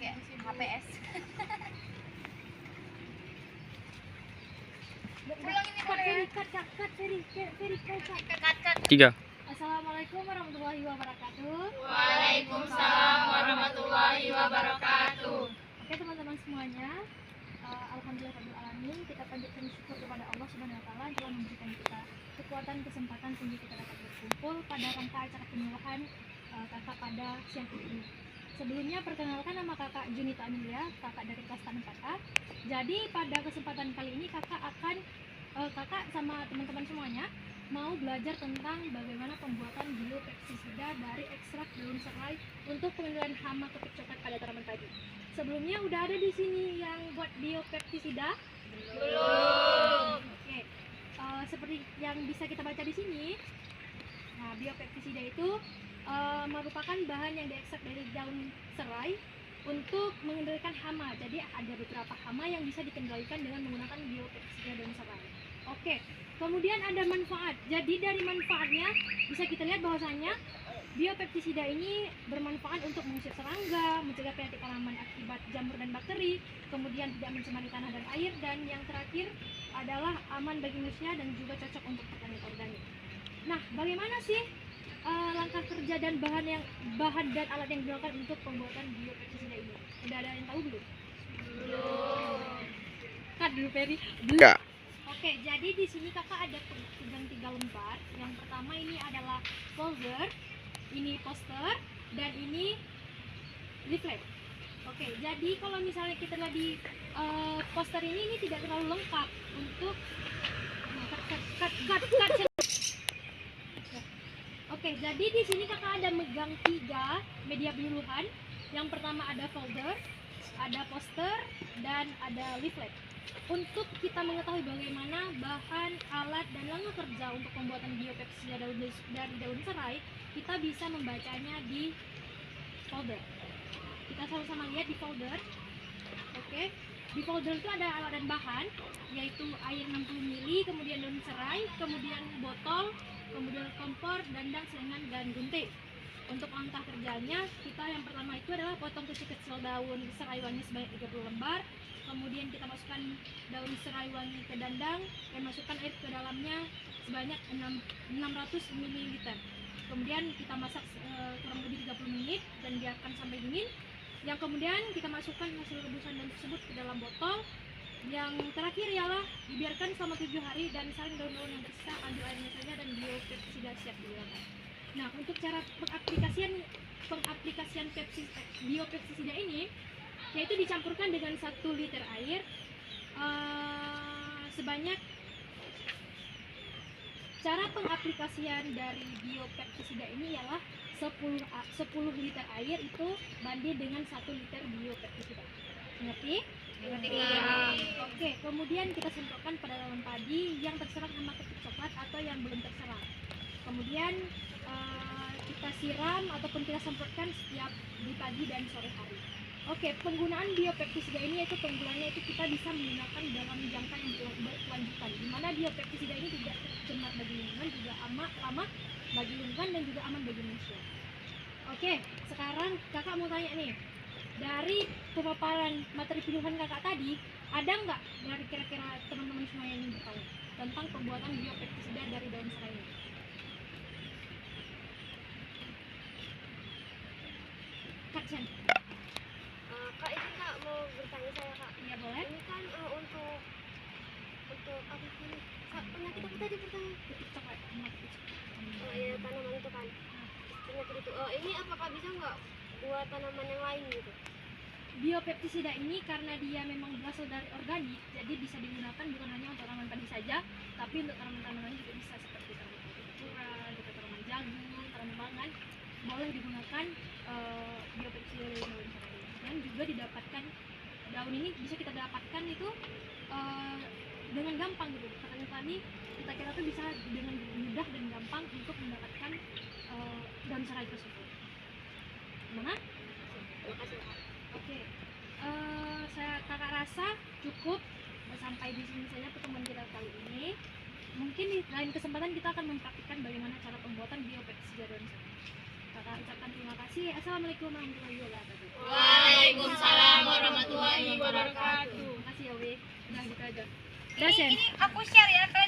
pakai HPS. Pulang ini boleh. Cut. 3. Assalamualaikum warahmatullahi wabarakatuh. Waalaikumsalam warahmatullahi wabarakatuh. Oke teman-teman semuanya, alhamdulillahirobbilalamin, kita panjatkan syukur kepada Allah Subhanahu Wa Taala telah memberikan kita kekuatan kesempatan sehingga kita dapat berkumpul pada rangka acara penyuluhan kakak pada siang ini. Sebelumnya perkenalkan, nama kakak Junita Amelia, kakak dari kelas 4A. Jadi pada kesempatan kali ini kakak sama teman-teman semuanya mau belajar tentang bagaimana pembuatan biopestisida dari ekstrak daun serai untuk pengendalian hama kepik coklat pada tanaman padi. Sebelumnya udah ada di sini yang buat biopestisida? Belum. Oke. Seperti yang bisa kita baca di sini. Nah, biopestisida itu merupakan bahan yang diekstrak dari daun serai untuk mengendalikan hama. Jadi ada beberapa hama yang bisa dikendalikan dengan menggunakan biopestisida daun serai. Oke. Kemudian ada manfaat. Jadi dari manfaatnya bisa kita lihat bahwasanya biopestisida ini bermanfaat untuk mengusir serangga, mencegah penyakit tanaman akibat jamur dan bakteri, kemudian tidak mencemari tanah dan air, dan yang terakhir adalah aman bagi manusia dan juga cocok untuk pertanian organik. Nah, bagaimana sih langkah kerja dan bahan dan alat yang digunakan untuk pembuatan biopestisida ini? Udah ada yang tahu belum? Belum. Kak dulu Peri. Ya. Oke, jadi di sini kakak ada pegang 3 lembar. Yang pertama ini adalah folder, ini poster, dan ini leaflet. Oke, jadi kalau misalnya kita lihat di poster ini tidak terlalu lengkap untuk cut. Oke, jadi di sini kakak ada megang 3 media penyuluhan. Yang pertama ada folder, ada poster, dan ada leaflet. Untuk kita mengetahui bagaimana bahan, alat, dan langkah kerja untuk pembuatan biopestisida dari daun serai, kita bisa membacanya di folder. Kita sama-sama lihat di folder. Oke, di folder itu ada alat dan bahan, yaitu air 60 ml, kemudian daun serai, kemudian botol, kemudian kompor, dandang, selengan, dan gunting. Untuk langkah kerjanya, kita yang pertama itu adalah potong kecil-kecil daun serai wangi sebanyak 30 lembar. Kemudian kita masukkan daun serai wangi ke dandang dan masukkan air ke dalamnya sebanyak 600 ml. Kemudian kita masak kurang lebih 30 menit dan biarkan sampai dingin. Yang kemudian kita masukkan hasil rebusan daun tersebut ke dalam botol. Yang terakhir ialah dibiarkan selama 7 hari dan saring daun-daun yang tersisa ambil airnya saja dan biopestisida siap digunakan. Nah, untuk cara pengaplikasian biopestisida ini yaitu dicampurkan dengan 1 liter air sebanyak. Cara pengaplikasian dari biopestisida ini ialah 10 liter air itu banding dengan 1 liter biopestisida. Mengerti? Oke, kemudian kita semprotkan pada tanaman padi yang terserang hama kepik coklat atau yang belum terserang. Kemudian kita siram ataupun kita semprotkan setiap di pagi dan sore hari. Oke, penggunaan biopestisida ini yaitu penggunaannya itu kita bisa menggunakan dalam jangka yang berkelanjutan, di mana biopestisida ini tidak tercemar bagi lingkungan, juga ramah bagi lingkungan dan juga aman bagi manusia. Oke, sekarang kakak mau tanya nih, dari pemaparan materi pilihan kakak tadi, ada nggak dari kira-kira teman-teman semua yang ingin bertanya tentang pembuatan biopestisida dari daun serai ini? Kak Chen. Kak, ini Kak mau bertanya saya Kak. Iya boleh. Ini kan untuk apa ini? Kak, penyakit apa tadi pertama? Kepik coklat. Oh iya, tanaman itu kan. Penyakit itu. Ini apakah bisa nggak buat tanaman yang lain gitu? Biopestisida ini karena dia memang berasal dari organik, jadi bisa digunakan bukan hanya untuk tanaman padi saja, tapi untuk tanaman-tanaman lain juga bisa, seperti tanaman sayuran, tanaman jagung, tanaman pangan, boleh digunakan biopestisida dari daun serai. Dan juga didapatkan daun ini bisa kita dapatkan itu dengan gampang gitu. Karena tadi kita tuh bisa dengan mudah dan gampang untuk mendapatkan daun serai tersebut. Mana? Terima kasih Kak. Oke, kakak rasa cukup sampai di sini saja pertemuan kita kali ini. Mungkin di lain kesempatan kita akan mempraktikkan bagaimana cara pembuatan biopestisida daun serai. Kakak ucapkan terima kasih. Assalamualaikum warahmatullahi wabarakatuh. Waalaikumsalam Dasen. Ini aku share ya ke